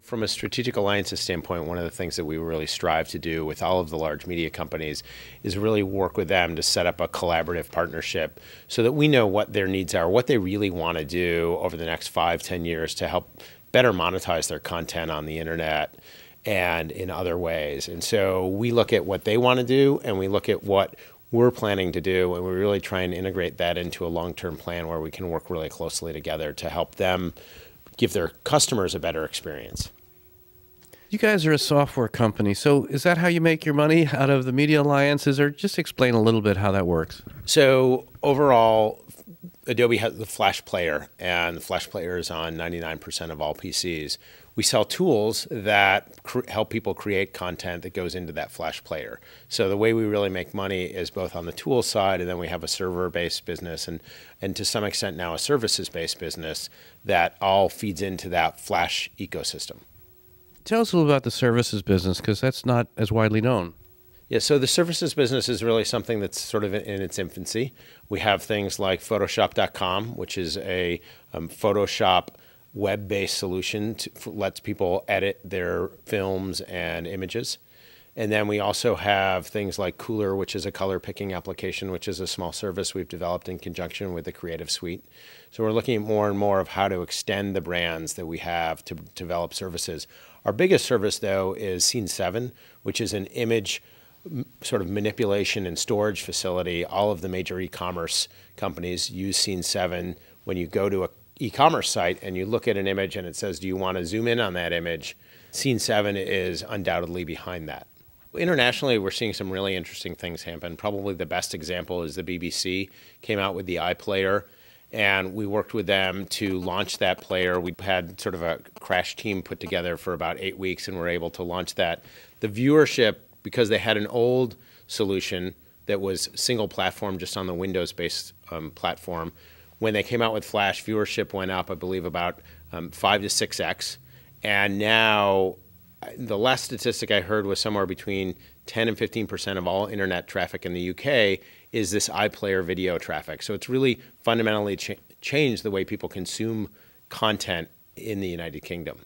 From a strategic alliances standpoint, one of the things that we really strive to do with all of the large media companies is really work with them to set up a collaborative partnership so that we know what their needs are, what they really want to do over the next 5-10 years to help better monetize their content on the internet and in other ways. And so we look at what they want to do and we look at what we're planning to do, and we really try and integrate that into a long-term plan where we can work really closely together to help them give their customers a better experience. You guys are a software company, so is that how you make your money out of the media alliances, or just explain a little bit how that works? So overall, Adobe has the Flash Player, and the Flash Player is on 99% of all PCs. We sell tools that help people create content that goes into that Flash Player. So the way we really make money is both on the tool side, and then we have a server-based business, and to some extent now a services-based business that all feeds into that Flash ecosystem. Tell us a little about the services business, because that's not as widely known. Yeah, so the services business is really something that's sort of in its infancy. We have things like Photoshop.com, which is a Photoshop web-based solution that lets people edit their films and images. And then we also have things like Cooler, which is a color picking application, which is a small service we've developed in conjunction with the Creative Suite. So we're looking at more and more of how to extend the brands that we have to develop services. Our biggest service, though, is Scene 7, which is an image sort of manipulation and storage facility. All of the major e-commerce companies use Scene 7. When you go to an e-commerce site and you look at an image and it says, do you want to zoom in on that image? Scene 7 is undoubtedly behind that. Internationally, we're seeing some really interesting things happen. Probably the best example is the BBC came out with the iPlayer, and we worked with them to launch that player. We had sort of a crash team put together for about 8 weeks, and were able to launch that. The viewership, because they had an old solution that was single platform just on the Windows-based platform, when they came out with Flash, viewership went up, I believe, about 5 to 6x. And now the last statistic I heard was somewhere between 10 and 15% of all internet traffic in the UK is this iPlayer video traffic. So it's really fundamentally changed the way people consume content in the United Kingdom.